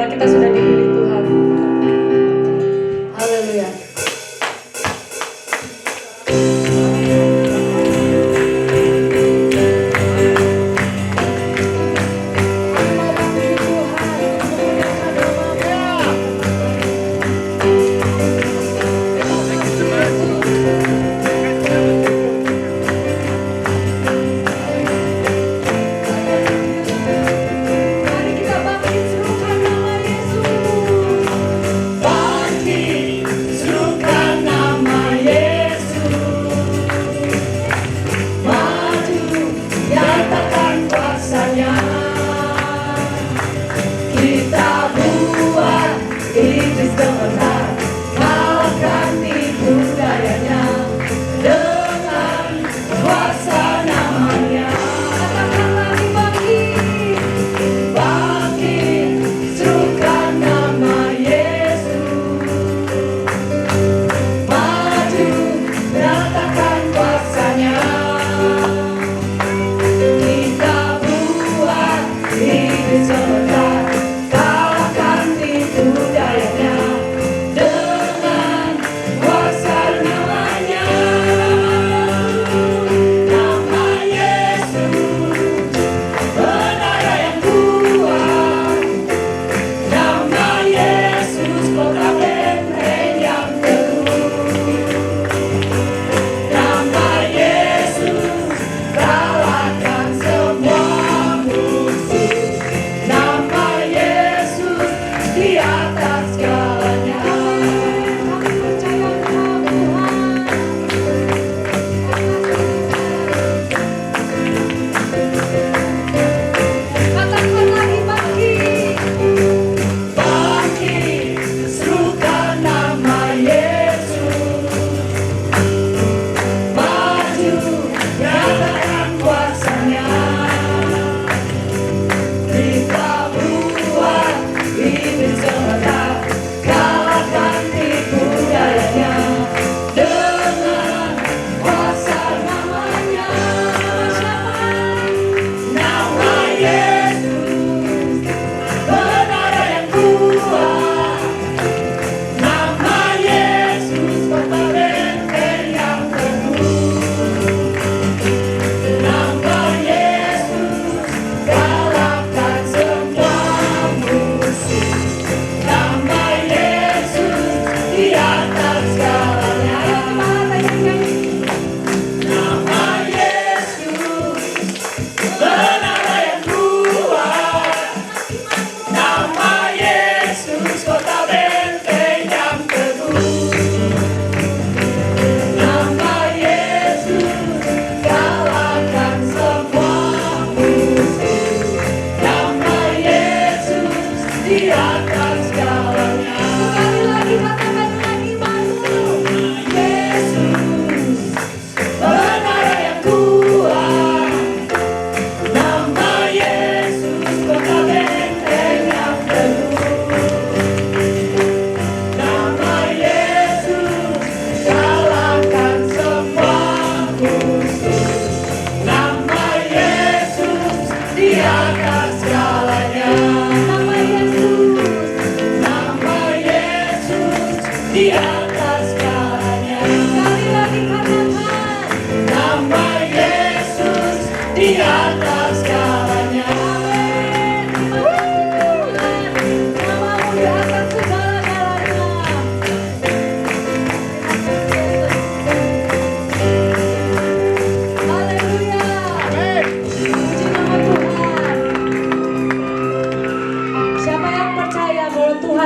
karena kita sudah dipilih Tuhan. Haleluya.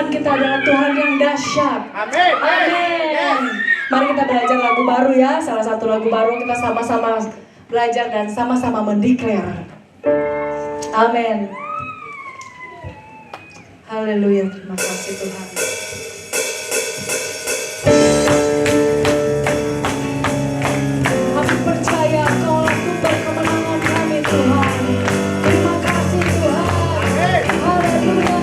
Kita adalah Tuhan yang dahsyat. Amin. Amin. Mari kita belajar lagu baru ya. Salah satu lagu baru kita sama-sama belajar dan sama-sama mendeklar. Amin. Haleluya. Terima kasih Tuhan. Kami percaya Kau lakukan kemenangan kami Tuhan. Terima kasih Tuhan. Haleluya.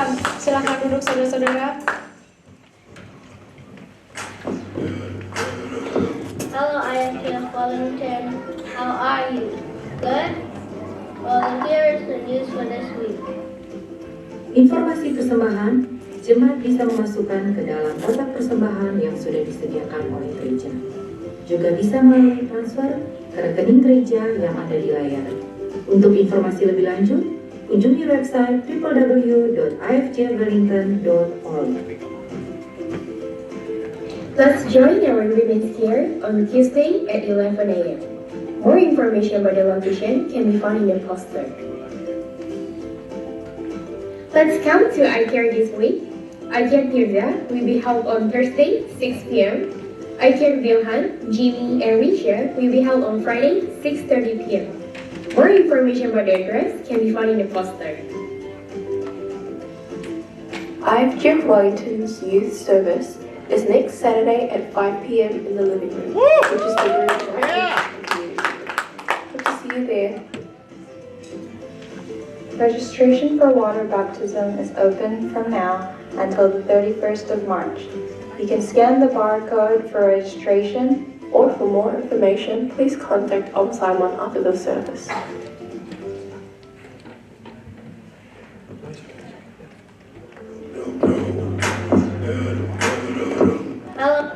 Tuhan. Silakan duduk saudara-saudara. Hello, I am Kim Wellington. How are you? Good? Well, here is the news for this week. Informasi persembahan, jemaat bisa memasukkan ke dalam kotak persembahan yang sudah disediakan oleh gereja. Juga bisa melalui transfer ke rekening gereja yang ada di layar. Untuk informasi lebih lanjut, kunjungi website www.ifjwellington.org. Let's join our women's care on Tuesday at 11 a.m. More information about the location can be found in the poster. Let's come to iCare this week. iCare Tirza will be held on Thursday, 6 p.m. iCare Vilhan, Jimmy, and Risha will be held on Friday, 6:30 p.m. More information about the address can be found in the poster. iCare Wellington's youth service is next Saturday at 5 p.m. in the living room, which is the room for our community. Hope to see you there. Registration for water baptism is open from now until the 31st of March. You can scan the barcode for registration, Or for more information, please contact Om Simon after the service. Hello.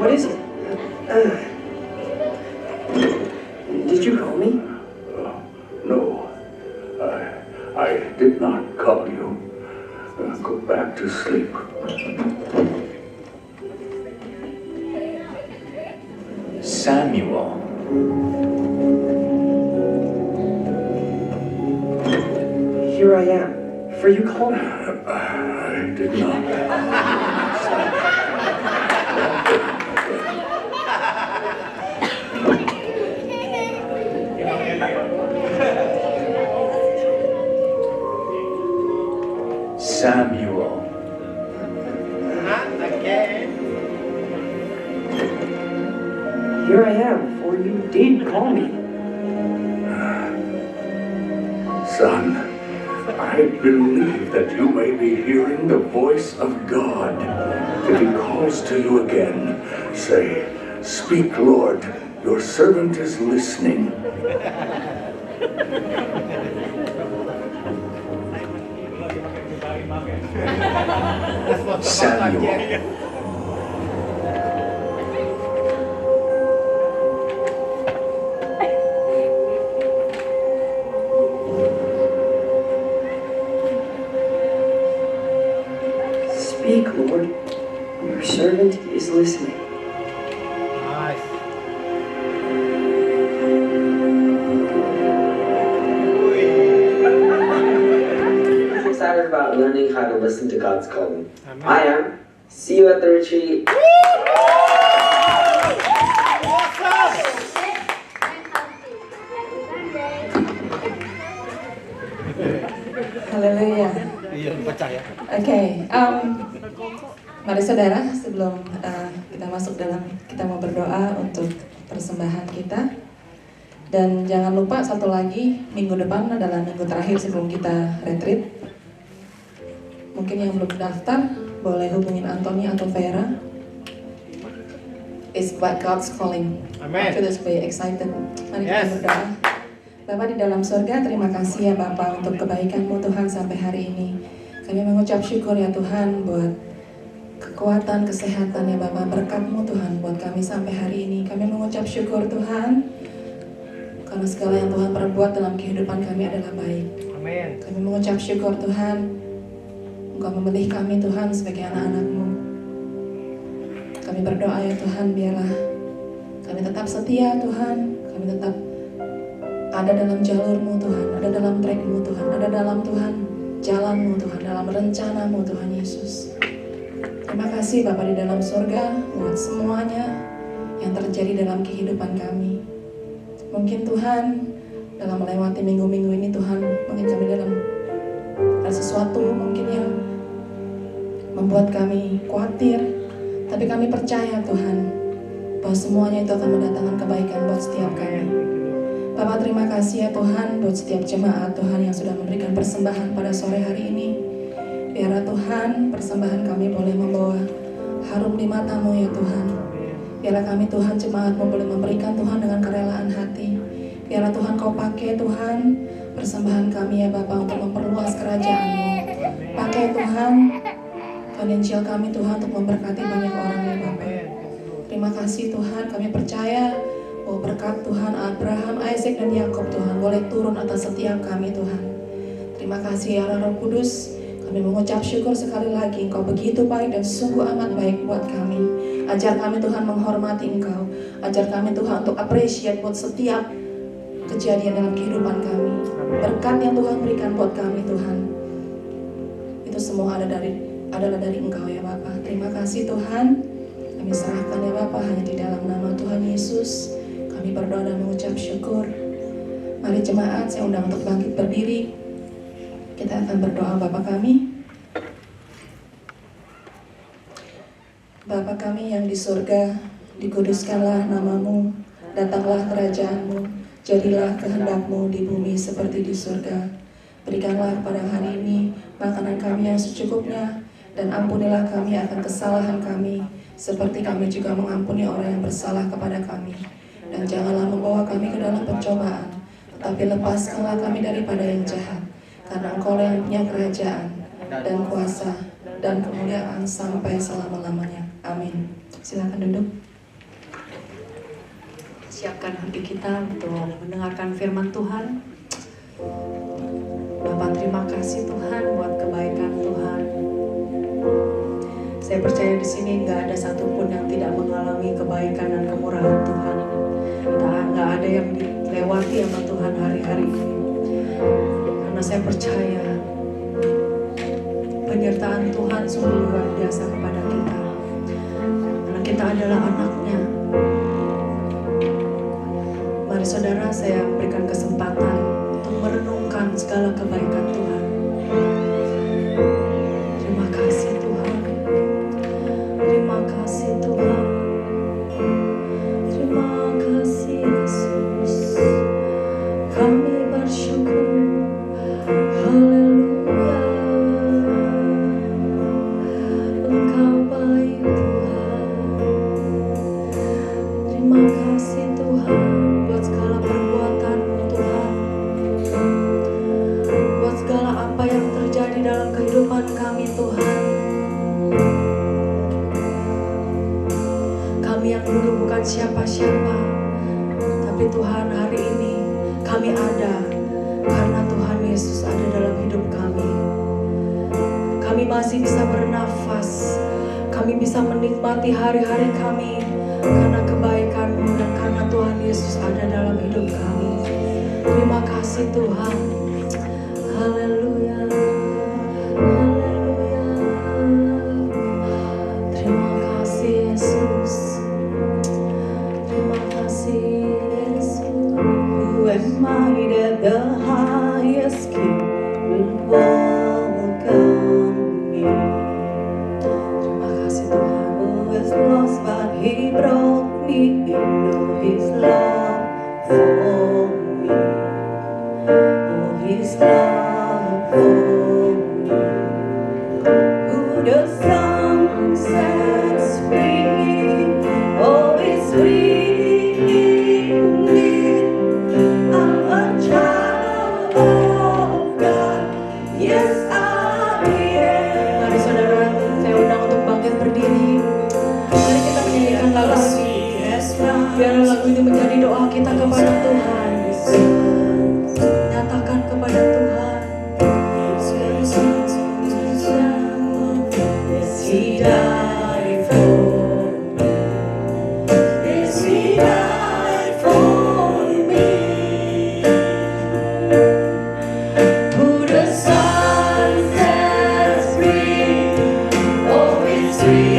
What is it? Did you call me? No, I did not call you. Go back to sleep. Samuel. Here I am. For you called me. I did not. Samuel. Here I am, for you did call me. Son, I believe that you may be hearing the voice of God. If he calls to you again, say, "Speak, Lord, your servant is listening." Samuel. Speak, Lord. Your servant is listening. I'm excited about learning how to listen to God's calling. I am. See you at the retreat. Haleluya. Oke, mari saudara, sebelum kita masuk dalam, kita mau berdoa untuk persembahan kita. Dan jangan lupa satu lagi, minggu depan adalah minggu terakhir sebelum kita retreat. Mungkin yang belum daftar, boleh hubungin Anthony atau Vera. It's what God's calling. After this, be excited. Mari kita berdoa. Bapa di dalam surga, terima kasih ya Bapa untuk kebaikan-Mu Tuhan sampai hari ini. Kami mengucap syukur ya Tuhan buat kekuatan, kesehatan ya Bapa, berkat-Mu Tuhan buat kami sampai hari ini. Kami mengucap syukur Tuhan, karena segala yang Tuhan perbuat dalam kehidupan kami adalah baik. Amin. Kami mengucap syukur Tuhan, Engkau memilih kami Tuhan sebagai anak-anak-Mu. Kami berdoa ya Tuhan, biarlah kami tetap setia Tuhan, kami tetap ada dalam jalur-Mu Tuhan, ada dalam track-Mu Tuhan, ada dalam Tuhan jalan-Mu Tuhan, dalam rencana-Mu Tuhan Yesus. Terima kasih Bapa di dalam surga buat semuanya yang terjadi dalam kehidupan kami. Mungkin Tuhan dalam melewati minggu-minggu ini Tuhan mungkin kami dalam ada sesuatu mungkin yang membuat kami khawatir. Tapi kami percaya Tuhan bahwa semuanya itu akan mendatangkan kebaikan buat setiap kami. Bapak terima kasih ya Tuhan buat setiap jemaat Tuhan yang sudah memberikan persembahan pada sore hari ini. Biarlah Tuhan persembahan kami boleh membawa harum di mata-Mu ya Tuhan. Biarlah kami Tuhan jemaat-Mu boleh memberikan Tuhan dengan kerelaan hati. Biarlah Tuhan Kau pakai Tuhan persembahan kami ya Bapak untuk memperluas kerajaan-Mu. Pakai Tuhan finansial kami Tuhan untuk memberkati banyak orang ya Bapak. Terima kasih Tuhan, kami percaya bahwa berkat Tuhan Abraham, Isaac dan Yakub Tuhan boleh turun atas setiap kami Tuhan. Terima kasih ya Roh Kudus. Kami mengucap syukur sekali lagi, Engkau begitu baik dan sungguh amat baik buat kami. Ajar kami Tuhan menghormati Engkau. Ajar kami Tuhan untuk appreciate buat setiap kejadian dalam kehidupan kami. Berkat yang Tuhan berikan buat kami Tuhan, itu semua adalah dari Engkau ya Bapa. Terima kasih Tuhan. Kami serahkan ya Bapa hanya di dalam nama Tuhan Yesus. Kami berdoa dan mengucap syukur. Mari jemaat, saya undang untuk bangkit berdiri. Kita akan berdoa. Bapa kami, Bapa kami yang di surga, dikuduskanlah nama-Mu, datanglah kerajaan-Mu, jadilah kehendak-Mu di bumi seperti di surga. Berikanlah pada hari ini makanan kami yang secukupnya, dan ampunilah kami akan kesalahan kami, seperti kami juga mengampuni orang yang bersalah kepada kami. Dan janganlah membawa kami ke dalam pencobaan, tetapi lepaskanlah kami daripada yang jahat. Karena Engkau yang punya kerajaan dan kuasa dan kemuliaan sampai selama-lamanya. Amin. Silakan duduk. Siapkan hati kita untuk mendengarkan firman Tuhan. Bapak terima kasih Tuhan buat kebaikan Tuhan. Saya percaya di sini nggak ada satupun yang tidak mengalami kebaikan dan kemurahan Tuhan. Nggak ada yang dilewati sama Tuhan hari-hari ini. Karena saya percaya penyertaan Tuhan sungguh luar biasa kepada kita. Karena kita adalah anaknya. Mari saudara, saya berikan kesempatan untuk merenungkan segala kebaikan Tuhan. Terima kasih Tuhan. Terima kasih Tuhan. Terima kasih Yesus. Kami bersyukur. Haleluya. Engkau baik Tuhan. Terima kasih Tuhan buat segala perbuatan-Mu Tuhan. Buat segala apa yang terjadi dalam kehidupan kami Tuhan. Kami yang dulu bukan siapa-siapa, tapi Tuhan hari ini kami ada karena Tuhan Yesus ada dalam hidup kami. Kami masih bisa bernafas, kami bisa menikmati hari-hari kami karena kebaikan-Mu dan karena Tuhan Yesus ada dalam hidup kami. Terima kasih Tuhan. Haleluya. Haleluya. Terima kasih Yesus. Terima kasih Yesus. Who am I that the highest King will welcome me? Terima kasih Tuhan. Who was lost but He brought me in. Oh His love for me. Oh His love for me. Who the Son sets free. Oh it's free indeed. I'm a child of God. Yes I am. Mari saudara, saya undang untuk bangkit berdiri. Mari kita menyanyikan lagu ini. Biar lagu itu menjadi doa kita kepada Tuhan. Nyatakan kepada Tuhan. Yes, He died for me. Yes, He died for me. Who the Son sets free. Oh, it's free.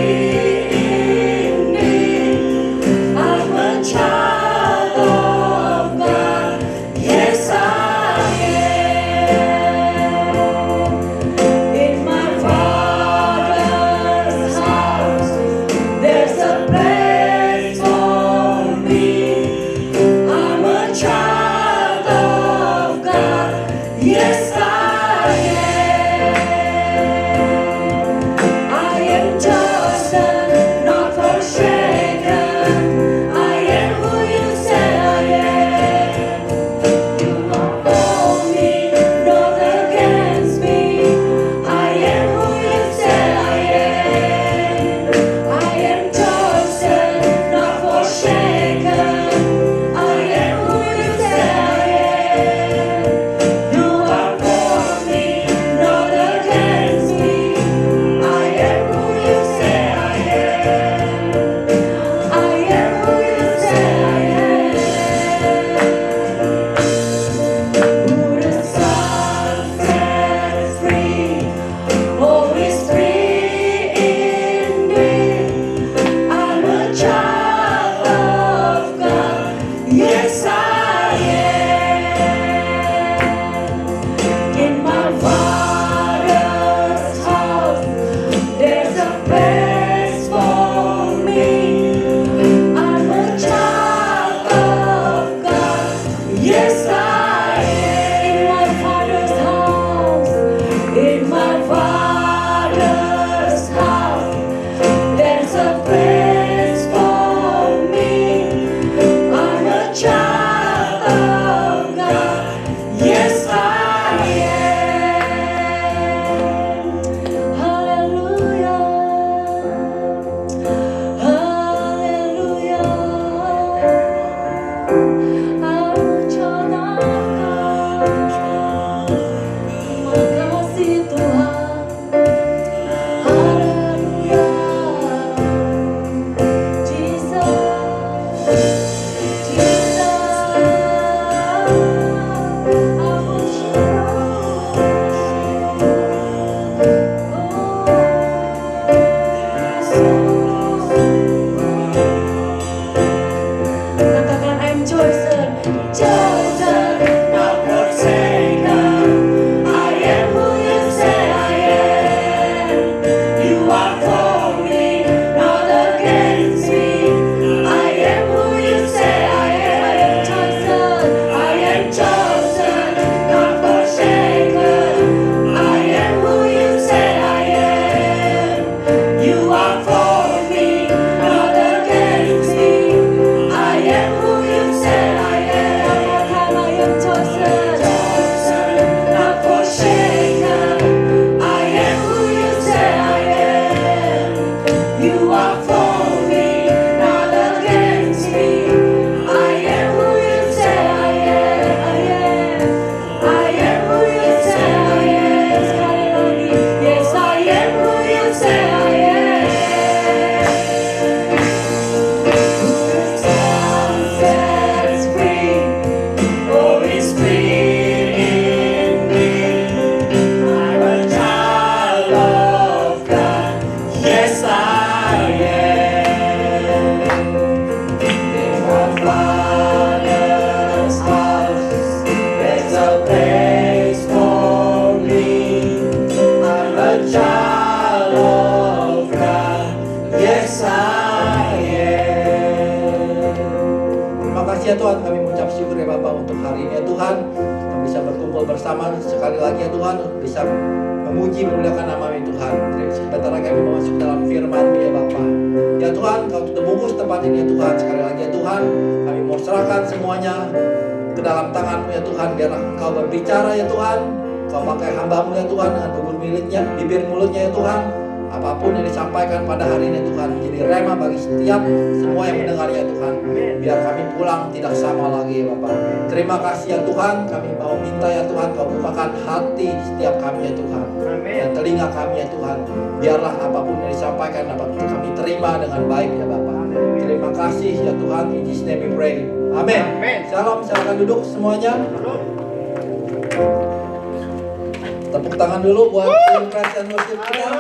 kasih ya Tuhan, kami mengucap syukur ya Bapak untuk hari ini ya Tuhan. Kami bisa berkumpul bersama sekali lagi ya Tuhan, bisa memuji memuliakan nama-Mu ya Tuhan. Sebentar lagi kami masuk dalam firman-Mu ya Bapak. Ya Tuhan, Kau tebus tempat ini ya Tuhan. Sekali lagi ya Tuhan, kami mau serahkan semuanya ke dalam tangan-Mu ya Tuhan. Biarlah Engkau berbicara ya Tuhan. Kau pakai hamba-Mu ya Tuhan dengan bibir mulutnya ya Tuhan. Apapun yang disampaikan pada hari ini Tuhan menjadi rema bagi setiap semua yang mendengarnya Tuhan. Biar kami pulang tidak sama lagi ya Bapak. Terima kasih ya Tuhan, kami mau minta ya Tuhan Kau bukakan hati setiap kami ya Tuhan. Dan telinga kami ya Tuhan. Biarlah apapun yang disampaikan dapat kami terima dengan baik ya Bapak. Terima kasih ya Tuhan, in Jesus name we pray. Amin. Shalom, silakan duduk semuanya. Tepuk tangan dulu buat tim praise and worship kita.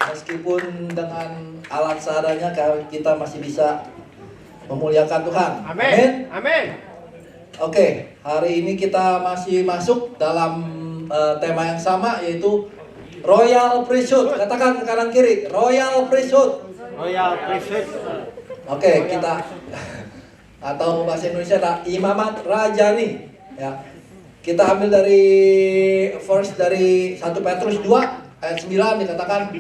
Meskipun dengan alat seadanya kita masih bisa memuliakan Tuhan. Amin. Amin. Oke, hari ini kita masih masuk dalam tema yang sama, yaitu Royal Priesthood. Katakan ke kanan kiri, Royal Priesthood. Royal Priesthood. Oke, kita atau bahasa Indonesia adalah imamat rajani. Ya. Kita ambil dari verse dari 1 Petrus 2 ayat 9 dikatakan.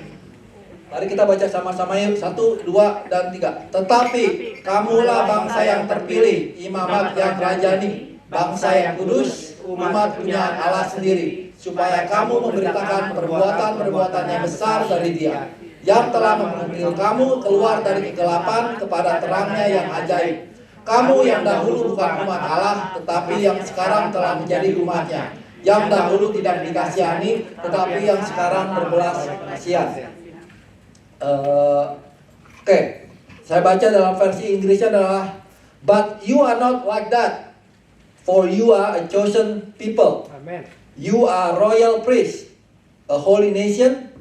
Mari kita baca sama-sama yuk. 1, 2, dan 3. Tetapi kamulah bangsa yang terpilih, imamat yang rajani, bangsa yang kudus, umat punya Allah sendiri, supaya kamu memberitakan perbuatan-perbuatan yang besar dari Dia, yang telah memanggil kamu keluar dari kegelapan kepada terangnya yang ajaib. Kamu yang dahulu bukan umat Allah, tetapi yang sekarang telah menjadi umatnya. Yang dahulu tidak dikasihani, tetapi yang sekarang berbelas kasihan. Oke, saya baca dalam versi Inggrisnya adalah, but you are not like that, for you are a chosen people. Amen. You are royal priest, a holy nation,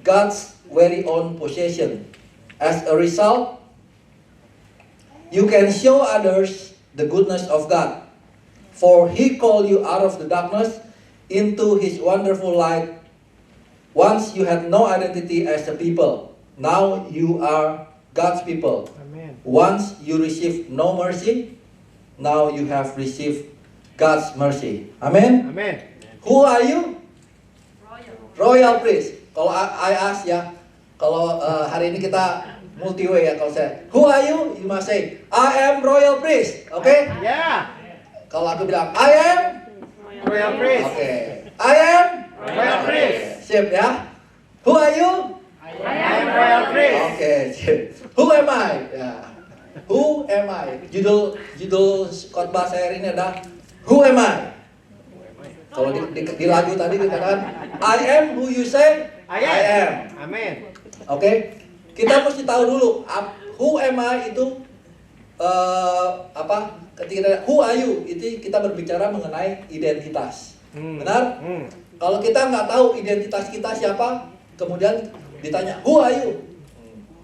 God's very own possession. As a result, you can show others the goodness of God. For He called you out of the darkness into His wonderful light. Once you had no identity as a people, now you are God's people. Amen. Once you received no mercy, now you have received God's mercy. Amen. Amen. Who are you? Royal priest. Kalau I ask ya, kalau hari ini kita multi-way ya, kalau saya, who are you? You must say, I am royal priest. Oke? Okay? Yeah. Kalau aku bilang, I am royal priest. Oke. Okay. I am royal priest. Sip ya. Who are you? I am royal priest. Oke, okay, sip. Who am I? Ya. Who am I? Judul khotbah saya hari ini adalah Who am I? Kalau di lagu tadi dikatakan I am who you say I am. Amin. Oke. Okay? Kita mesti tahu dulu who am I itu apa? Ketika who are you itu kita berbicara mengenai identitas. Benar? Kalau kita nggak tahu identitas kita siapa, kemudian ditanya who are you?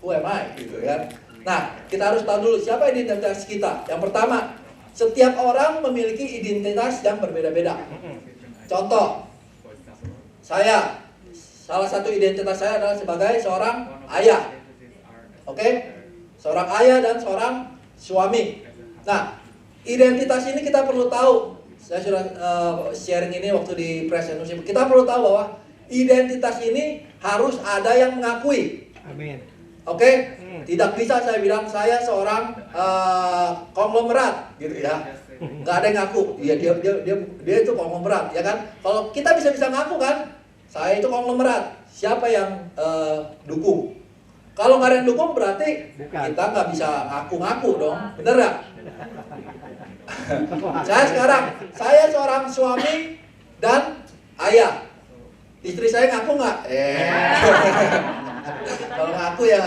Who am I? Gitu kan. Nah, kita harus tahu dulu siapa identitas kita. Yang pertama, setiap orang memiliki identitas yang berbeda-beda. Contoh, salah satu identitas saya adalah sebagai seorang ayah. Oke, seorang ayah dan seorang suami. Nah, identitas ini kita perlu tahu. Saya sudah sharing ini waktu di Praise and Worship. Kita perlu tahu bahwa identitas ini harus ada yang mengakui. Amin. Oke, tidak bisa saya bilang saya seorang konglomerat, gitu ya. Nggak ada yang ngaku. Dia itu konglomerat, ya kan? Kalau kita bisa ngaku kan, saya itu konglomerat. Siapa yang dukung? Kalau nggak ada yang dukung berarti kita nggak bisa ngaku-ngaku dong, bener nggak? Saya seorang suami dan ayah. Istri saya ngaku nggak? Kalau ngaku ya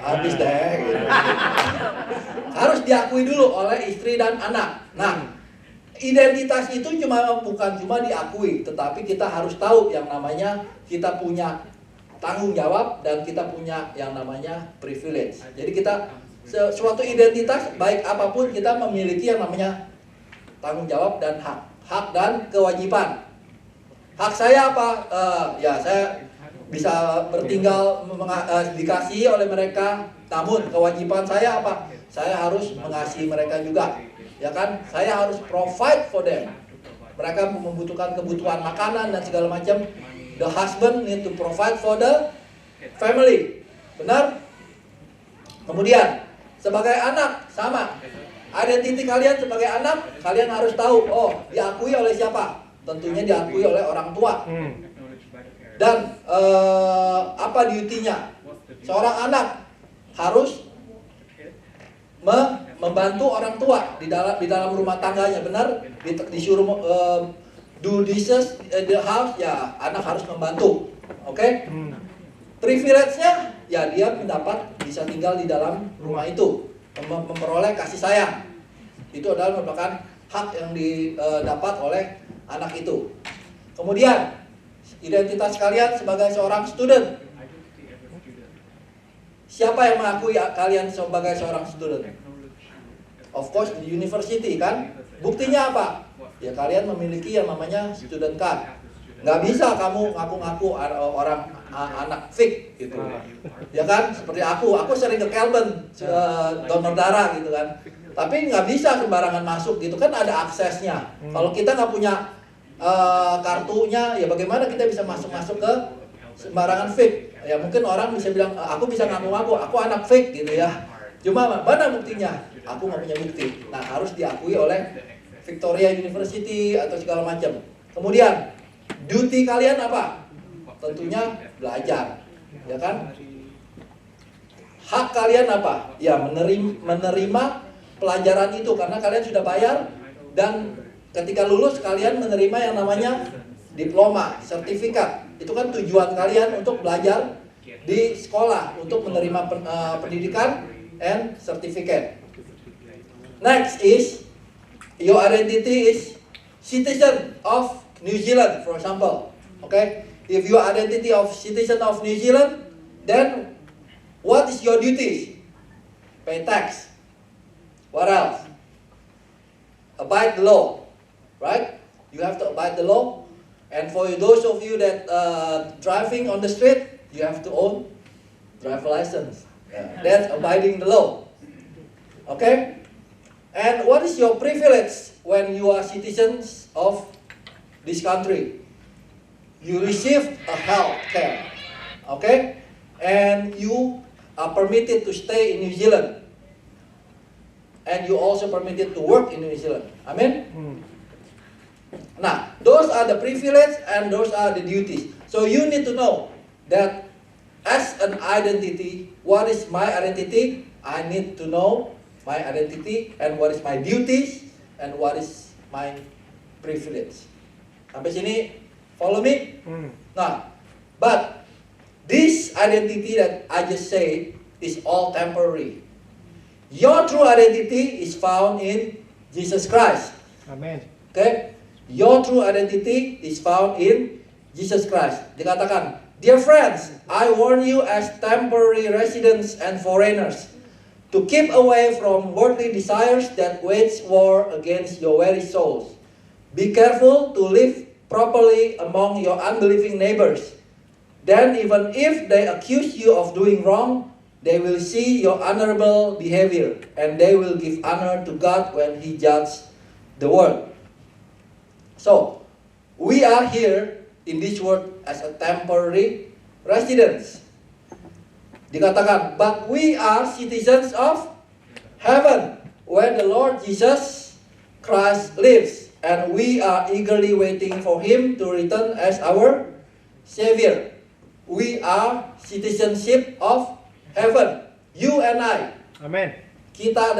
habis deh. Gitu. Harus diakui dulu oleh istri dan anak. Nah, identitas itu bukan cuma diakui, tetapi kita harus tahu yang namanya kita punya tanggung jawab dan kita punya yang namanya privilege. Jadi kita suatu identitas baik apapun kita memiliki yang namanya tanggung jawab dan hak dan kewajiban. Hak saya apa? Ya saya bisa bertinggal dikasihi oleh mereka. Namun kewajiban saya apa? Saya harus mengasihi mereka juga, ya kan? Saya harus provide for them. Mereka membutuhkan kebutuhan makanan dan segala macam. The husband need to provide for the family. Benar? Kemudian sebagai anak sama. Identiti kalian sebagai anak, kalian harus tahu, oh, diakui oleh siapa? Tentunya diakui oleh orang tua. Dan apa duty-nya? Seorang anak harus membantu orang tua di dalam rumah tangganya, benar? Disuruh do dishes the house, ya anak harus membantu. Oke? Privilege-nya ya dia bisa tinggal di dalam rumah itu, memperoleh kasih sayang. Itu adalah merupakan hak yang didapat oleh anak itu. Kemudian identitas kalian sebagai seorang student. Siapa yang mengakui kalian sebagai seorang student? Of course di university kan. Buktinya apa? Ya kalian memiliki yang namanya student card. Nggak bisa kamu ngaku-ngaku orang anak fake gitu. Ya kan? Seperti aku sering ke Kelben donor darah gitu kan. Tapi nggak bisa sembarangan masuk gitu kan, ada aksesnya. Kalau kita nggak punya kartunya, ya bagaimana kita bisa masuk ke sembarangan fake? Ya mungkin orang bisa bilang, aku bisa ngaku-ngaku, aku anak fake gitu ya. Cuma mana buktinya? Aku nggak punya bukti. Nah harus diakui oleh Victoria University atau segala macam. Kemudian duty kalian apa? Tentunya belajar, ya kan? Hak kalian apa? Ya menerima pelajaran itu karena kalian sudah bayar, dan ketika lulus kalian menerima yang namanya diploma, sertifikat. Itu kan tujuan kalian untuk belajar di sekolah, untuk menerima pendidikan and certificate. Next is your identity is citizen of New Zealand, for example. Okay, if your identity of citizen of New Zealand, then what is your duties? Pay tax. What else? Abide the law, right? You have to abide the law. And for those of you that driving on the street, you have to own driver license. That's abiding the law. Okay? And what is your privilege when you are citizens of this country? You receive a health care. Okay? And you are permitted to stay in New Zealand. And you also permitted to work in New Zealand. Amen? Nah, those are the privilege and those are the duties. So you need to know that as an identity, what is my identity? I need to know my identity and what is my duties and what is my privilege. Sampai sini, follow me? Nah, but this identity that I just said is all temporary. Your true identity is found in Jesus Christ. Amen. Okay? Your true identity is found in Jesus Christ. Dikatakan, dear friends, I warn you as temporary residents and foreigners to keep away from worldly desires that wage war against your very souls. Be careful to live properly among your unbelieving neighbors. Then even if they accuse you of doing wrong, they will see your honorable behavior, and they will give honor to God when He judges the world. So, we are here in this world as a temporary residents. Dikatakan, but we are citizens of heaven, where the Lord Jesus Christ lives, and we are eagerly waiting for Him to return as our Savior. We are citizenship of heaven. You and I. Amen. Kita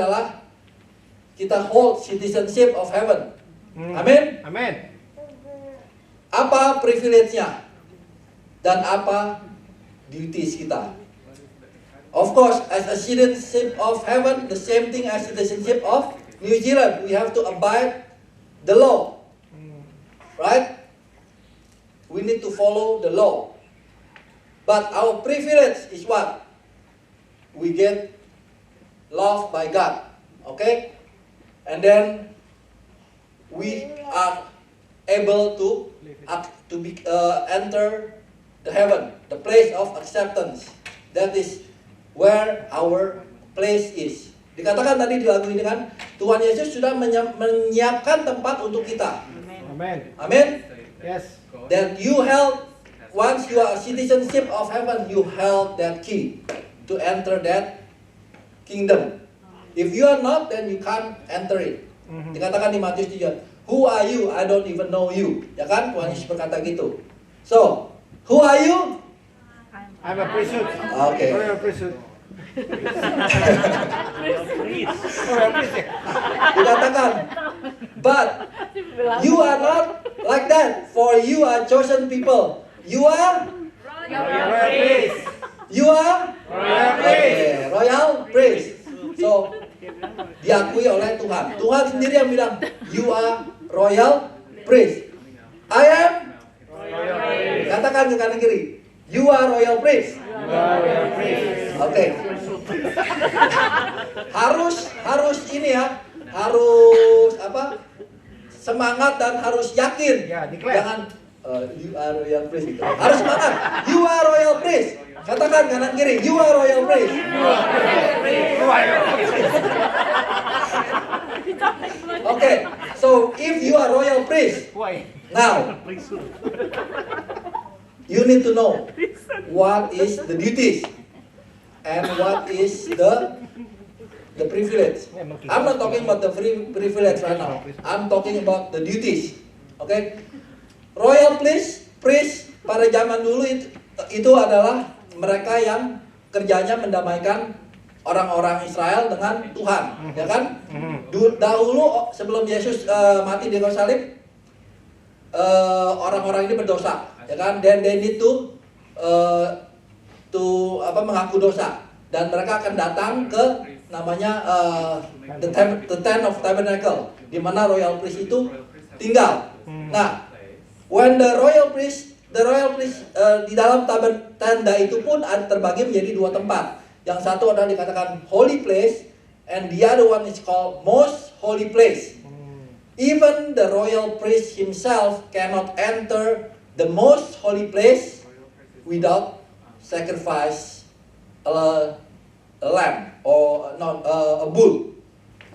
hold citizenship of heaven. Amin. Amen. Apa privilege-nya dan apa duties kita? Of course, as a citizenship of heaven, the same thing as citizenship of New Zealand. We have to abide the law. Right? We need to follow the law. But our privilege is what? We get loved by God. Okay? And then we are able to enter the heaven, the place of acceptance. That is where our place is. Dikatakan tadi di lagu ini kan, Tuhan Yesus sudah menyiapkan tempat untuk kita. Amen. Amen. Yes. That you held, once you are a citizenship of heaven, you held that key to enter that kingdom. If you are not, then you can't enter it. Dikatakan di Matius 3, who are you? I don't even know you. Ya kan? Tuhan Yesus berkata gitu. So, who are you? I'm a priesthood. Okay. I'm a priesthood. Dikatakan, but you are not like that, for you are chosen people. You are Royal priest. You are Royal priest. Okay, royal priest. So diakui oleh Tuhan. Tuhan sendiri yang bilang, you are royal priest. I am Royal priest. Katakan ke kanan kiri, you are royal priest. Royal priest. Oke. Harus ini ya, harus apa? Semangat dan harus yakin. Ya, declare. Jangan you are royal priest gitu. Harus semangat. You are royal priest. Katakan kanan kiri, you are royal priest. Okay, so if you are royal priest, now you need to know what is the duties and what is the privilege. I'm not talking about the privilege right now. I'm talking about the duties. Okay, royal priest pada zaman dulu itu adalah mereka yang kerjanya mendamaikan orang-orang Israel dengan Tuhan, ya kan? Dahulu sebelum Yesus mati di kayu salib, orang-orang ini berdosa, ya kan? Dan they need to mengaku dosa, dan mereka akan datang ke namanya the tent of tabernacle, di mana royal priest itu tinggal. Nah, when the royal priest di dalam tenda itu pun terbagi menjadi dua tempat. Yang satu adalah dikatakan holy place, and the other one is called most holy place. Even the royal priest himself cannot enter the most holy place without sacrifice a lamb or not a bull.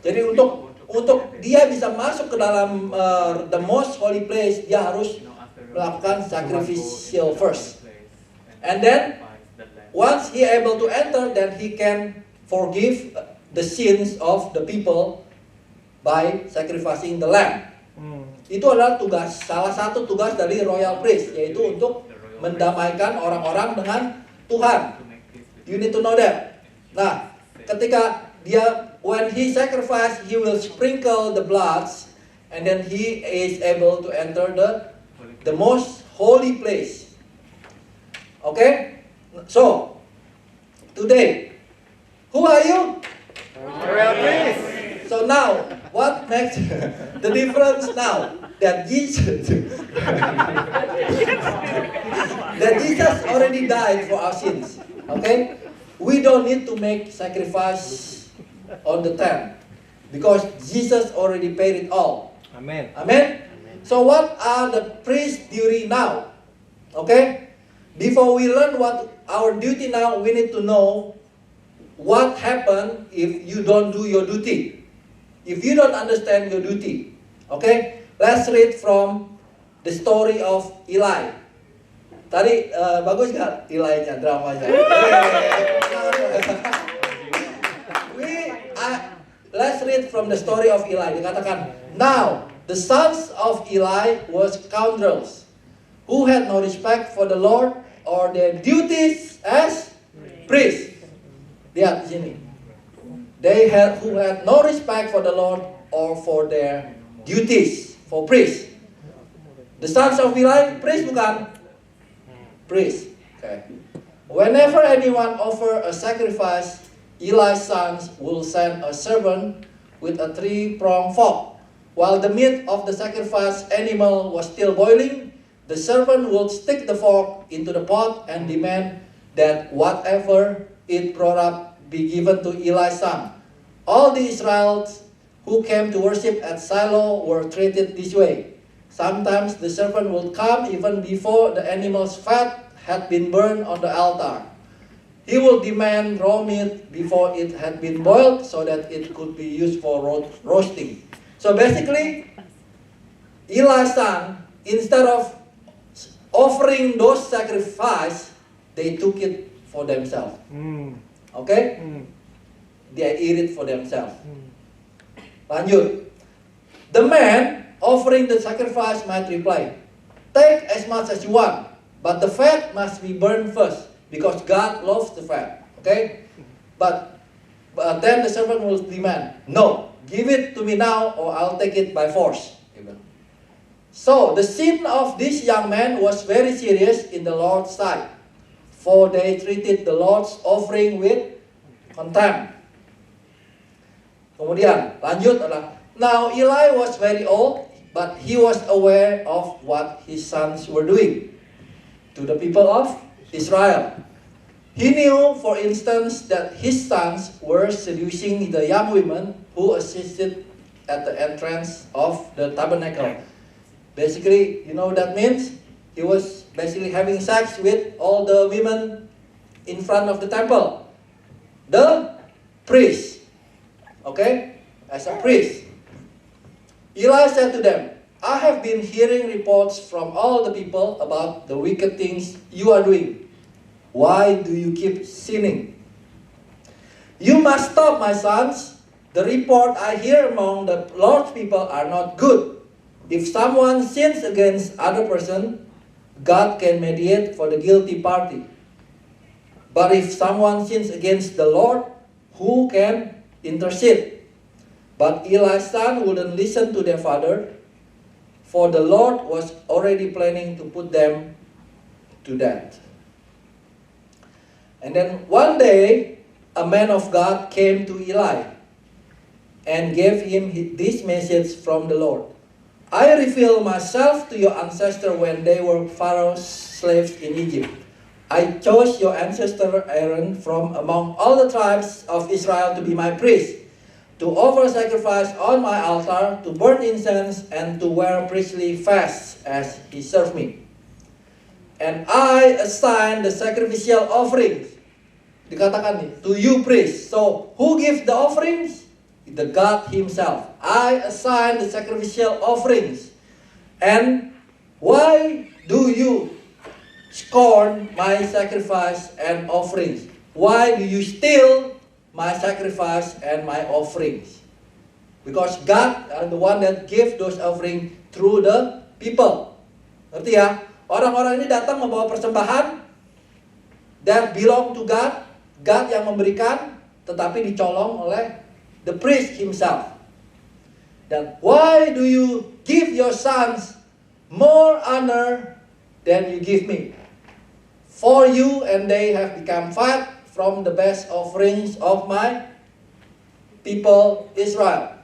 Jadi untuk dia bisa masuk ke dalam the most holy place, dia harus melakukan sacrificial first, and then once he able to enter, then he can forgive the sins of the people by sacrificing the lamb. Itu adalah salah satu tugas dari royal priest, yaitu untuk mendamaikan orang-orang dengan Tuhan. You need to know that. Nah, ketika when he sacrifice, he will sprinkle the bloods, and then he is able to enter the most holy place. Okay? So, today, who are you? Royal priest. So now, what makes the difference now that Jesus already died for our sins? Okay? We don't need to make sacrifice on the tent because Jesus already paid it all. Amen. Amen. So what are the priest's duty now? Okay? Before we learn what our duty now, we need to know what happened if you don't do your duty. If you don't understand your duty. Okay? Let's read from the story of Eli. Tadi bagus gak Eli-nya, dramanya? Let's read from the story of Eli. Dikatakan, now the sons of Eli were scoundrels who had no respect for the Lord or their duties as priests. Lihat di sini. Who had no respect for the Lord or for their duties for priests. The sons of Eli, priest bukan? Priest. Okay. Whenever anyone offer a sacrifice, Eli's sons will send a servant with a 3-pronged fork. While the meat of the sacrificed animal was still boiling, the servant would stick the fork into the pot and demand that whatever it brought up be given to Eli's son. All the Israelites who came to worship at Shiloh were treated this way. Sometimes the servant would come even before the animal's fat had been burned on the altar. He will demand raw meat before it had been boiled so that it could be used for roasting. So basically, Eli's son, instead of offering those sacrifices, they took it for themselves. Okay? They eat it for themselves. Lanjut. The man offering the sacrifice might reply, "Take as much as you want, but the fat must be burned first, because God loves the fat." Okay? But then the servant will demand, "No, give it to me now or I'll take it by force." So the sin of this young man was very serious in the Lord's sight, for they treated the Lord's offering with contempt. Kemudian lanjut adalah, now Eli was very old, but he was aware of what his sons were doing to the people of Israel. He knew, for instance, that his sons were seducing the young women who assisted at the entrance of the tabernacle. Basically, you know what that means? He was basically having sex with all the women in front of the temple. The priest. Okay? As a priest. Eli said to them, "I have been hearing reports from all the people about the wicked things you are doing. Why do you keep sinning? You must stop, my sons. The report I hear among the Lord's people are not good. If someone sins against other person, God can mediate for the guilty party. But if someone sins against the Lord, who can intercede?" But Eli's son wouldn't listen to their father, for the Lord was already planning to put them to death. And then one day, a man of God came to Eli and gave him this message from the Lord. "I revealed myself to your ancestor when they were Pharaoh's slaves in Egypt. I chose your ancestor Aaron from among all the tribes of Israel to be my priest, to offer sacrifice on my altar, to burn incense, and to wear priestly fasts as he served me. And I assign the sacrificial offerings," dikatakan nih, "to you priests." So, who gives the offerings? The God himself. "I assign the sacrificial offerings. And why do you scorn my sacrifice and offerings? Why do you steal my sacrifice and my offerings?" Because God are the one that gave those offerings through the people. Ngerti ya? Orang-orang ini datang membawa persembahan that belong to God. God yang memberikan, tetapi dicolong oleh the priest himself. Dan why do you give your sons more honor than you give me? For you and they have become fat from the best offerings of my people Israel.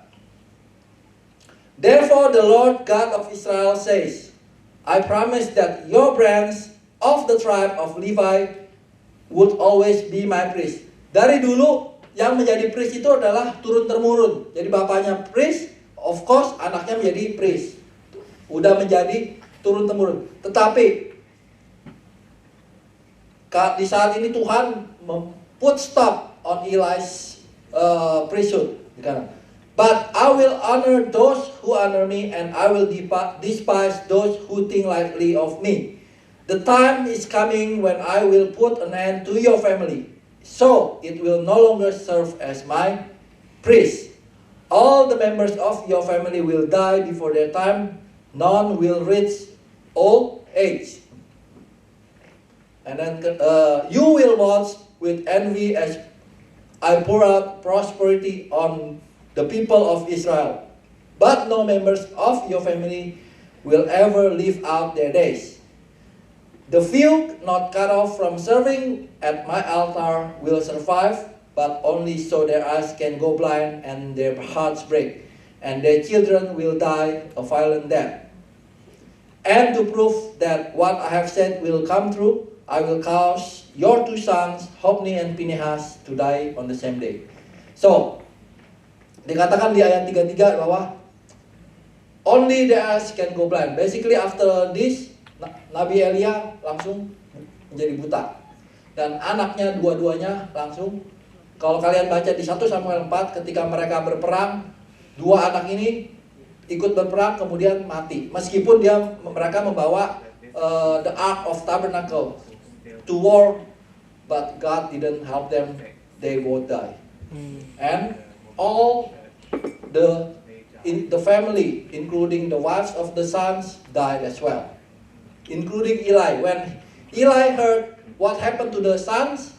Therefore the Lord God of Israel says, I promise that your branch of the tribe of Levi would always be my priest. Dari dulu yang menjadi priest itu adalah turun-temurun. Jadi bapaknya priest, of course anaknya menjadi priest. Udah menjadi turun-temurun. Tetapi di saat ini Tuhan put stop on Eli's priesthood. But I will honor those who honor me, and I will despise those who think lightly of me. The time is coming when I will put an end to your family, so it will no longer serve as my priest. All the members of your family will die before their time. None will reach old age. And then you will watch with envy as I pour out prosperity on the people of Israel. But no members of your family will ever live out their days. The few not cut off from serving at my altar will survive, but only so their eyes can go blind and their hearts break, and their children will die a violent death. And to prove that what I have said will come true, I will cause your two sons, Hophni and Phinehas, to die on the same day. So, dikatakan di ayat 33 bahwa only the eyes can go blind. Basically after this, Nabi Elia langsung menjadi buta. Dan anaknya dua-duanya langsung, kalau kalian baca di 1 Samuel 4, ketika mereka berperang, dua anak ini ikut berperang kemudian mati. Meskipun mereka membawa the Ark of Tabernacle to war, but God didn't help them, they both die. And all the family, including the wives of the sons, died as well, including Eli. When Eli heard what happened to the sons,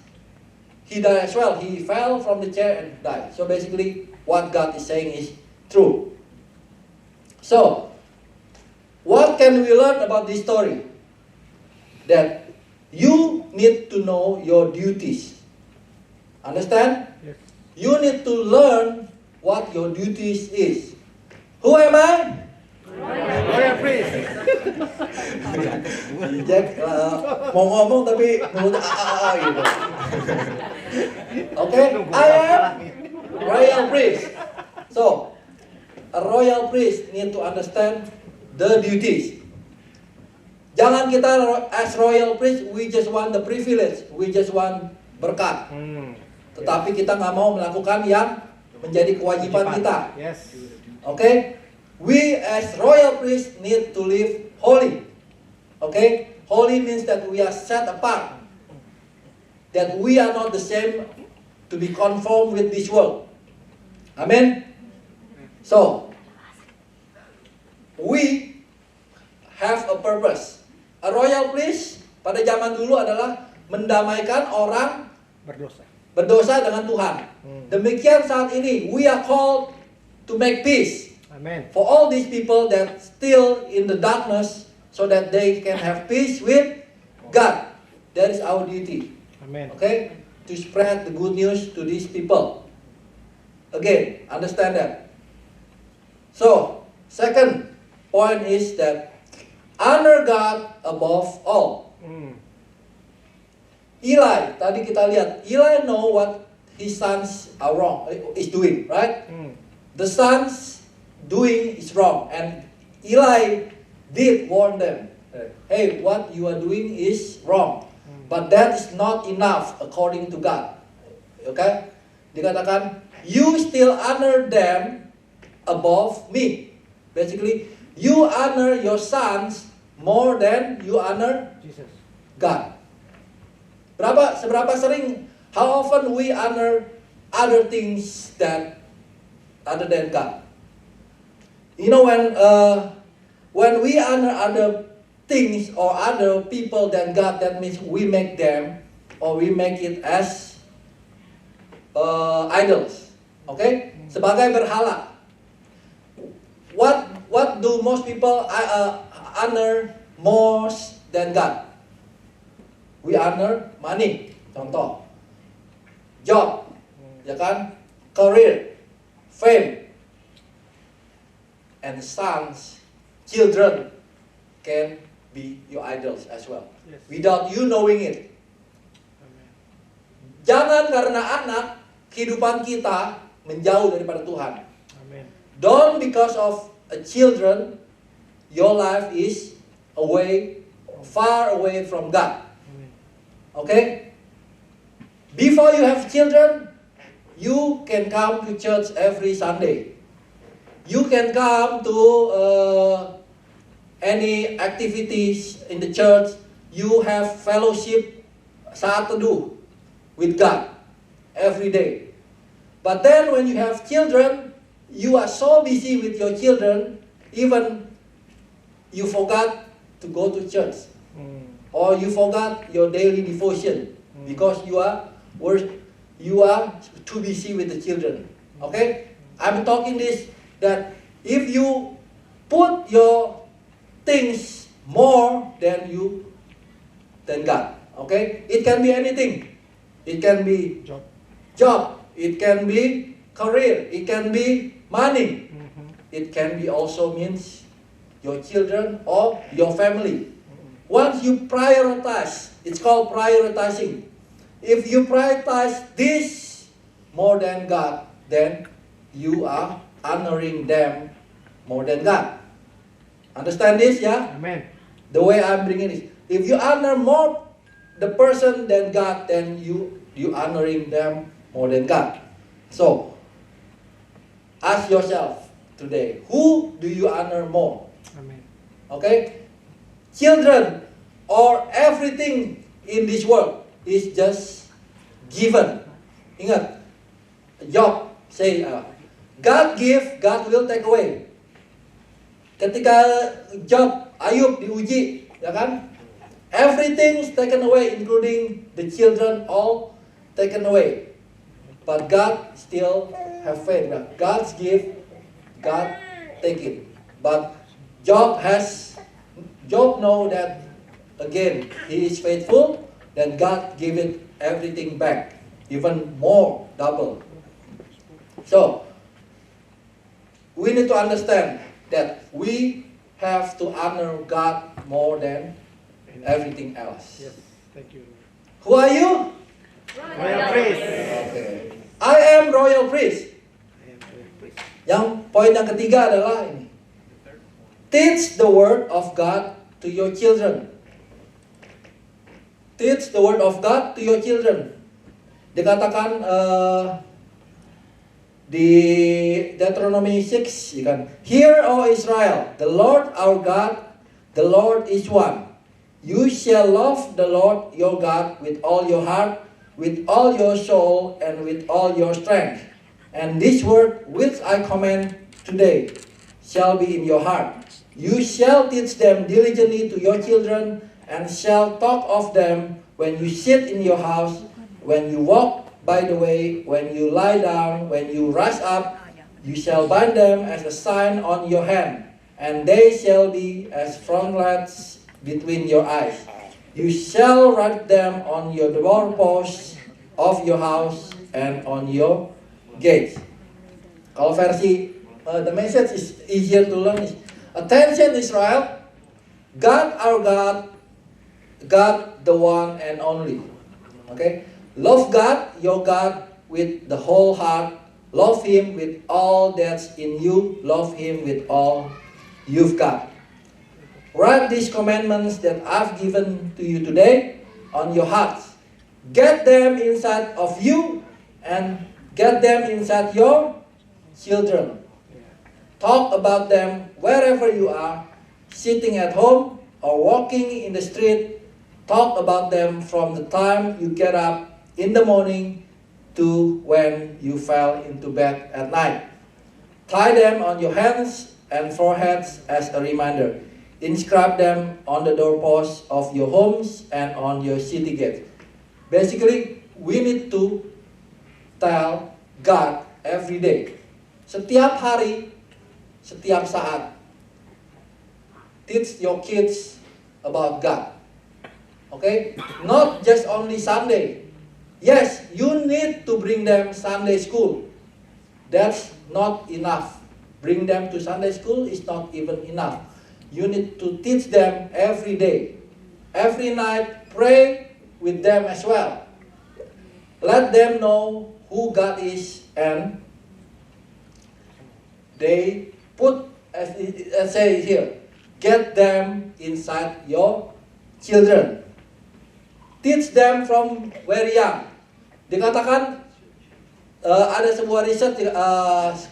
he died as well. He fell from the chair and died. So basically, what God is saying is true. So, what can we learn about this story? That you need to know your duties. Understand? Yes. You need to learn what your duties is. Who am I? Royal priest. Jack mau ngomong tapi mulutnya gitu. Okay, I am royal priest. So, a royal priest need to understand the duties. Jangan kita as royal priest, we just want the privilege, we just want berkat. Tetapi kita nggak mau melakukan yang menjadi kewajiban kita. Yes. Okay, we as royal priest need to live holy. Okay, holy means that we are set apart. That we are not the same to be conformed with this world. Amen. So, we have a purpose. A royal priest pada zaman dulu adalah mendamaikan orang berdosa dengan Tuhan. Demikian saat ini, we are called to make peace. Amen. For all these people that still in the darkness, so that they can have peace with God. That is our duty. Amen. Okay? To spread the good news to these people. Again, understand that. So, second point is that honor God above all. Eli, tadi kita lihat, Eli know what his sons are wrong, is doing, right? The sons doing is wrong, and Eli did warn them. Hey, what you are doing is wrong. But that is not enough according to God. Okay? Dikatakan, you still honor them above me. Basically, you honor your sons more than you honor Jesus. God. Seberapa sering, how often we honor other things that other than God? You know, when we honor other things or other people than God, that means we make them or we make it as idols. Okay? Sebagai berhala. What do most people honor more than God? We honor money. Contoh. Job. Ya kan? Career. Fame. And sons, children can be your idols as well. Yes. Without you knowing it. Jangan karena anak, kehidupan kita menjauh daripada Tuhan. Amen. Don't because of a children, your life is far away from God. Okay? Before you have children, you can come to church every Sunday. You can come to any activities in the church. You have fellowship saat teduh with God every day. But then when you have children, you are so busy with your children, even you forgot to go to church. Or you forgot your daily devotion because you are too busy with the children. Okay? I'm talking this that if you put your things more than God. Okay? It can be anything. It can be job. It can be career. It can be money. It can be also means your children or your family. Once you prioritize, it's called prioritizing. If you prioritize this more than God, then you are honoring them more than God. Understand this, yeah? Amen. The way I'm bringing it. If you honor more the person than God, then you honoring them more than God. So, ask yourself today, who do you honor more? Amen. Okay? Children or everything in this world is just given. Ingat, Job say, God give, God will take away. Ketika Ayub diuji, ya kan? Everything is taken away, including the children, all taken away. But God still have faith. God give, God take it. But Job know that again he is faithful. Then God give it everything back, even more, double. So we need to understand that we have to honor God more than everything else. Yes, thank you. Who are you? Royal priest. Okay. I am royal priest. Yang poin yang ketiga adalah ini. Teach the word of God to your children. Teach the word of God to your children. Dikatakan di Deuteronomy 6, ya kan? Hear, O Israel, the Lord our God, the Lord is one. You shall love the Lord your God with all your heart, with all your soul, and with all your strength. And this word which I command today shall be in your heart. You shall teach them diligently to your children, and shall talk of them when you sit in your house, when you walk by the way, when you lie down, when you rise up. You shall bind them as a sign on your hand, and they shall be as frontlets between your eyes. You shall write them on your doorposts of your house and on your gates. Kalau versi the message is easier to learn is, attention Israel, God our God, God the one and only. Okay, love God your God with the whole heart. Love Him with all that's in you. Love Him with all you've got. Write these commandments that I've given to you today on your hearts. Get them inside of you and get them inside your children. Talk about them wherever you are, sitting at home or walking in the street. Talk about them from the time you get up in the morning to when you fell into bed at night. Tie them on your hands and foreheads as a reminder. Inscribe them on the doorposts of your homes and on your city gates. Basically, we need to tell God every day. Setiap hari, setiap saat. Teach your kids about God. Okay? Not just only Sunday. Yes, you need to bring them Sunday school. That's not enough. Bring them to Sunday school is not even enough. You need to teach them every day. Every night, pray with them as well. Let them know who God is, and they put, as say here, get them inside your children. Teach them from very young. Dikatakan ada sebuah riset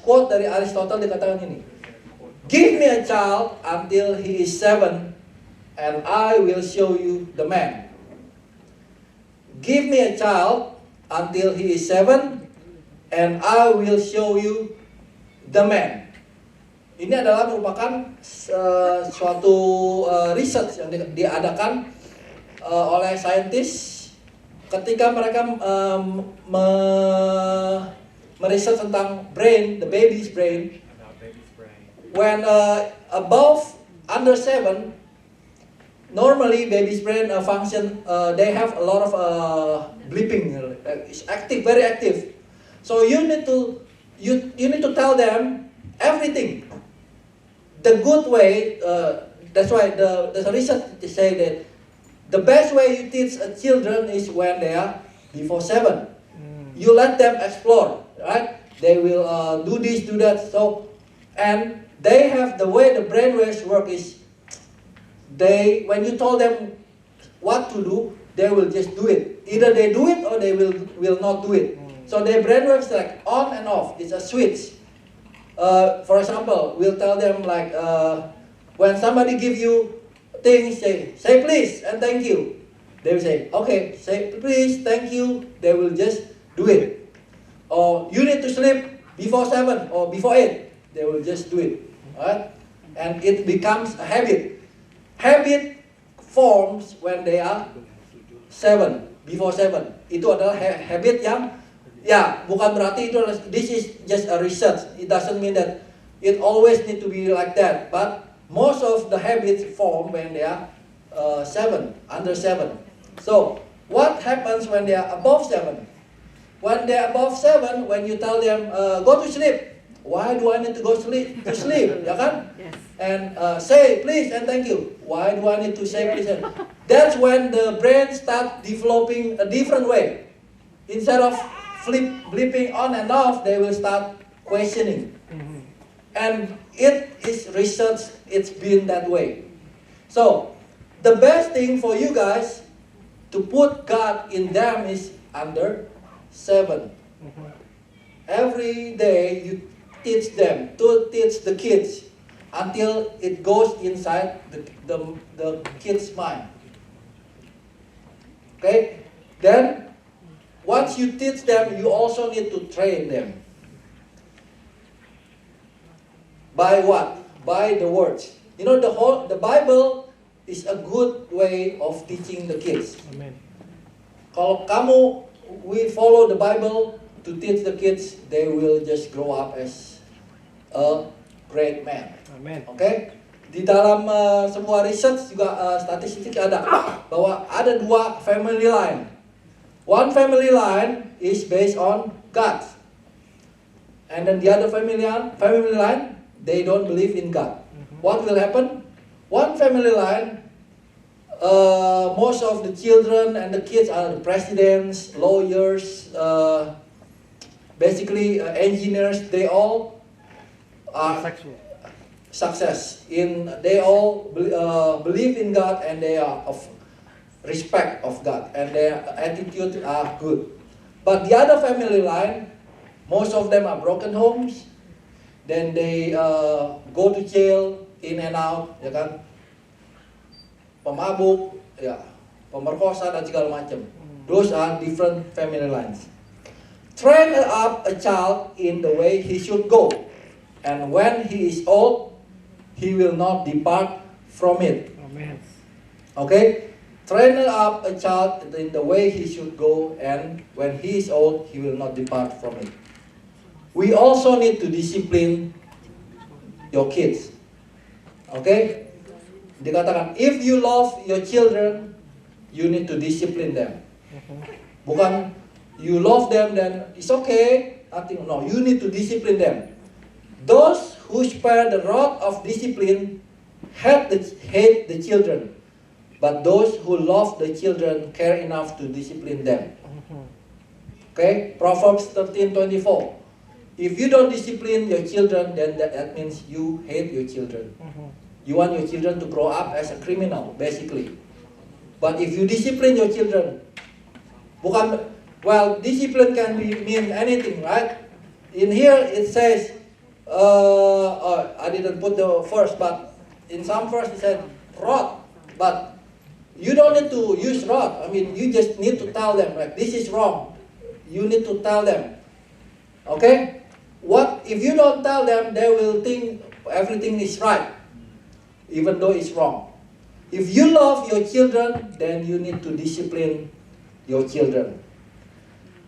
quote dari Aristotle dikatakan ini. Give me a child until he is 7 and I will show you the man. Give me a child until he is 7 and I will show you the man. Ini adalah merupakan suatu riset yang diadakan oleh saintis ketika mereka meriset tentang brain, the baby's brain. When above under 7, normally baby's brain function, they have a lot of bleeping. It's active, very active. So you need to tell them everything. The good way. That's why the research say that the best way you teach children is when they are before 7. You let them explore, right? They will do this, do that. So, and they have the way the brainwaves work is, when you told them what to do, they will just do it. Either they do it or they will not do it. So their brainwaves like on and off. It's a switch. For example, we'll tell them like when somebody give you things, say please and thank you. They will say, okay, say please, thank you. They will just do it. Or you need to sleep before 7 or before 8. They will just do it. Right? And it becomes a habit. Habit forms when they are 7, before 7. Itu adalah habit yang, ya, bukan berarti itu adalah, this is just a research. It doesn't mean that it always need to be like that. But most of the habits form when they are 7, under 7. So, what happens when they are above 7? When they are above 7, when you tell them, go to sleep. Why do I need to go sleep? To sleep, ya kan? Yes. And say please and thank you. Why do I need to say please? That's when the brain starts developing a different way. Instead of blipping on and off, they will start questioning. And it is research, it's been that way. So, the best thing for you guys to put God in them is under 7. Every day you teach them, to teach the kids until it goes inside the kid's mind. Okay? Then, once you teach them, you also need to train them. By what? By the words. You know, the Bible is a good way of teaching the kids. Amen. Kalau we follow the Bible to teach the kids, they will just grow up as a great man. Amen. Okay? Di dalam sebuah research juga statistik ada bahwa ada 2 family line. One family line is based on God, and then the other family line they don't believe in God. What will happen? One family line, most of the children and the kids are the presidents, lawyers, basically engineers. They all are success they all believe in God, and they are of respect of God, and their attitude are good. But the other family line, most of them are broken homes. Then they go to jail, in and out, ya kan, pemabuk, ya, pemerkosa dan segala macam. Those are different family lines. Train up a child in the way he should go, and when he is old, he will not depart from it. Amen. Okay? Train up a child in the way he should go, and when he is old, he will not depart from it. We also need to discipline your kids. Okay? Dikatakan, if you love your children, you need to discipline them. Bukan you love them, then it's okay, nothing. No, you need to discipline them. Those who spare the rod of discipline hate the children, but those who love the children care enough to discipline them. Okay, Proverbs 13:24. If you don't discipline your children, then that means you hate your children. You want your children to grow up as a criminal, basically. But if you discipline your children, discipline can mean anything, right? In here it says, I didn't put the verse, but in some verse it said rod. But you don't need to use rod. I mean, you just need to tell them, like, this is wrong. You need to tell them. Okay? What if you don't tell them, they will think everything is right, even though it's wrong. If you love your children, then you need to discipline your children.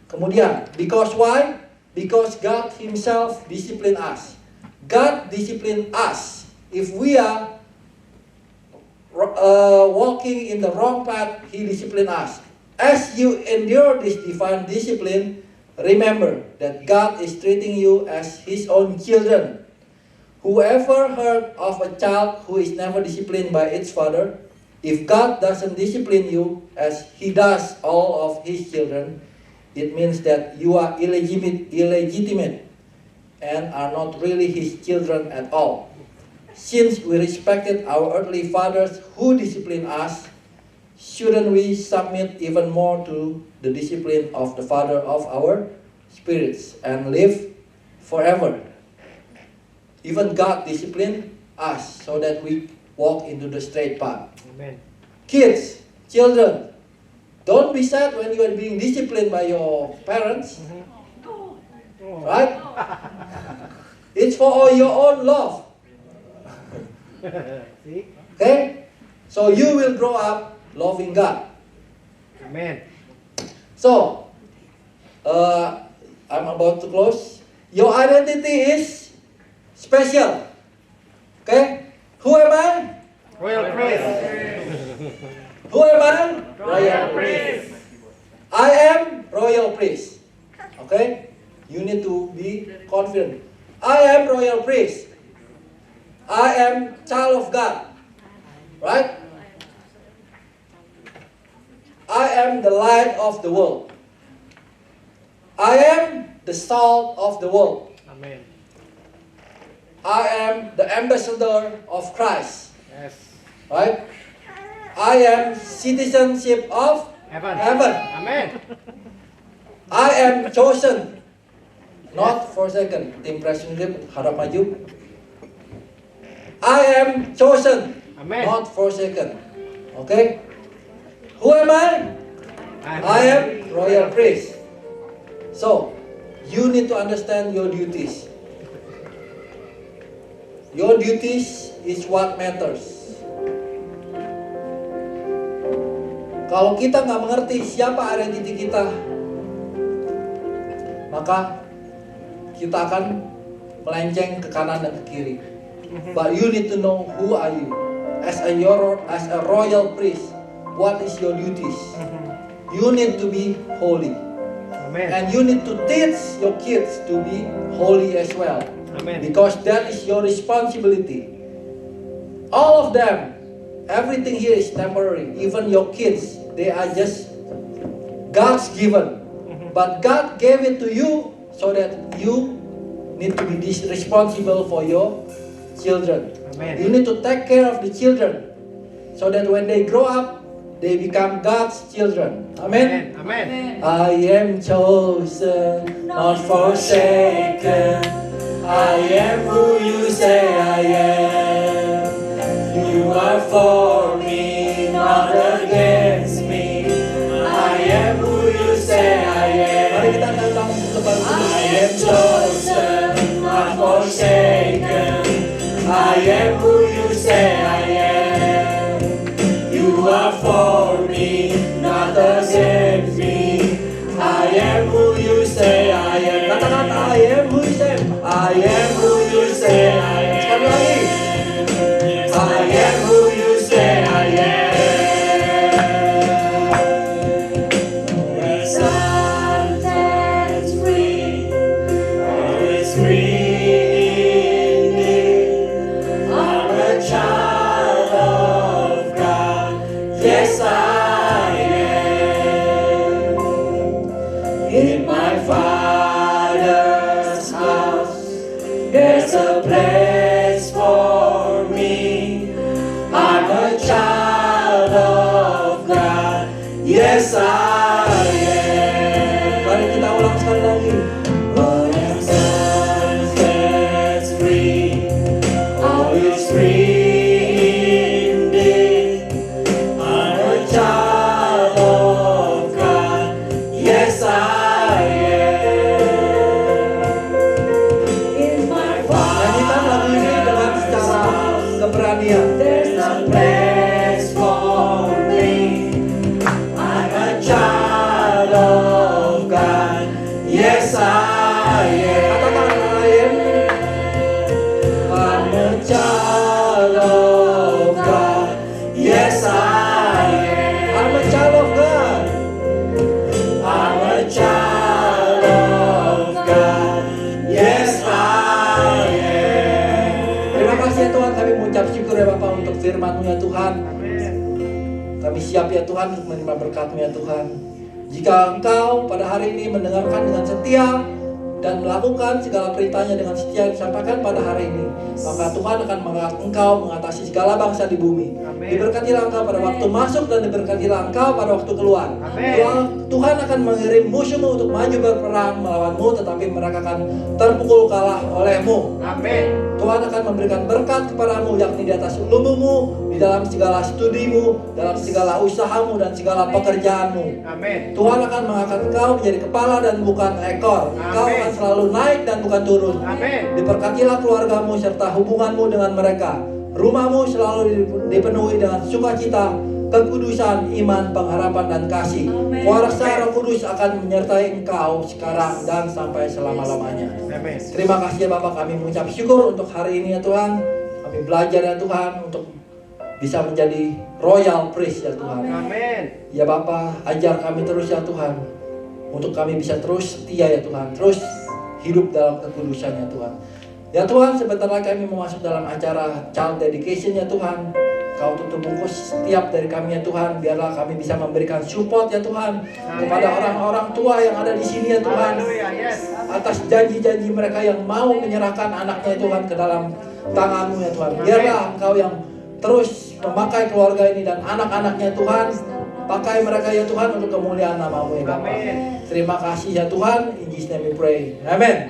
Kemudian, because why? Because God Himself discipline us. God discipline us. If we are walking in the wrong path, He discipline us. As you endure this divine discipline, remember that God is treating you as His own children. Whoever heard of a child who is never disciplined by its father? If God doesn't discipline you as He does all of His children, it means that you are illegitimate and are not really His children at all. Since we respected our earthly fathers who disciplined us, shouldn't we submit even more to the discipline of the Father of our spirits and live forever? Even God disciplined us so that we walk into the straight path. Amen. Kids, children, don't be sad when you are being disciplined by your parents. Right? It's for your own love. See? Okay? So you will grow up loving God. Amen. So, I'm about to close. Your identity is special. Okay? Who am I? Royal priest. Who am I? Royal priest. I am royal priest. Okay? You need to be confident. I am royal priest. I am child of God. Right? I am the light of the world. I am the salt of the world. Amen. I am the ambassador of Christ. Yes. Right? I am citizenship of Heaven. Amen. I am chosen, not forsaken. Tim Presbyterian harap maju. I am chosen, Amen. not forsaken. Okay? Who am I? I am royal priest. So, you need to understand your duties. Your duties is what matters. Kalau kita nggak mengerti siapa identiti kita, maka kita akan melenceng ke kanan dan ke kiri. But you need to know who are you as a royal priest. What is your duties? You need to be holy. Amen. And you need to teach your kids to be holy as well. Amen. Because that is your responsibility. All of them, everything here is temporary. Even your kids, they are just God's given. But God gave it to you so that you need to be responsible for your children. Amen. You need to take care of the children so that when they grow up, they become God's children. Amen. Amen. I am chosen, not forsaken. I am who you say I am. You are for me, not against me. I am who you say I am. Mari kita datang lepas I am chosen, not forsaken. I am who you say I am. You are for me, not against me. I am who you say I am. Katakan I am who you say. I am who you say I am. Sekali lagi. I am who you say I am. Sometimes free, always free indeed. I'm a child of God. Yes, I am. In my Father's house, there's a place for me. I'm a child of God. Yes, I am. Mari kita ulang sekali lagi. When the sun sets free, always free indeed. I'm a child of God. Yes, I am. In my Nyanyikan lagu ini dengan secara keberanian. There's a place for me. I'm a child of God. Yes, I am. Katakan I am. I'm a child of God. Yes, I am. I'm a child of God. I'm a child of God. Yes, I am. Terima kasih ya Tuhan, kami mengucap syukur ya Bapak untuk firman-Mu ya Tuhan. Kami siap ya Tuhan untuk menerima berkat-Mu ya Tuhan. Jika Engkau pada hari ini mendengarkan dengan setia dan melakukan segala perintahnya dengan setia yang disampaikan pada hari ini, maka Tuhan akan mengangkat engkau mengatasi segala bangsa di bumi. Diberkatilah engkau pada waktu masuk dan diberkatilah engkau pada waktu keluar. Tuhan akan mengirim musuhmu untuk maju berperang melawanmu, tetapi mereka akan terpukul kalah olehmu. Tuhan akan memberikan berkat kepadamu, yakni di atas ilmumu, di dalam segala studimu, dalam segala usahamu dan segala pekerjaanmu. Tuhan akan mengangkat engkau menjadi kepala dan bukan ekor. Engkau akan selalu naik dan bukan turun. Diberkatilah keluargamu serta hubunganmu dengan mereka. Rumahmu selalu dipenuhi dengan sukacita, kekudusan, iman, pengharapan, dan kasih. Kuasa Roh Kudus akan menyertai engkau sekarang dan sampai selama-lamanya. Terima kasih ya Bapak, kami mengucap syukur untuk hari ini ya Tuhan. Kami belajar ya Tuhan untuk bisa menjadi royal priest ya Tuhan. Ya Bapak, ajar kami terus ya Tuhan, untuk kami bisa terus setia ya Tuhan, terus hidup dalam kekudusan ya Tuhan. Ya Tuhan, sebentar lagi kami mau masuk dalam acara child dedication ya Tuhan. Kau tutup bungkus setiap dari kami ya Tuhan. Biarlah kami bisa memberikan support ya Tuhan kepada orang-orang tua yang ada di sini ya Tuhan, atas janji-janji mereka yang mau menyerahkan anaknya ya Tuhan ke dalam tangan-Mu ya Tuhan. Biarlah Engkau yang terus memakai keluarga ini dan anak-anaknya Tuhan. Pakai mereka ya Tuhan untuk kemuliaan nama-Mu ya Bapa. Terima kasih ya Tuhan. In Jesus name we pray. Amen.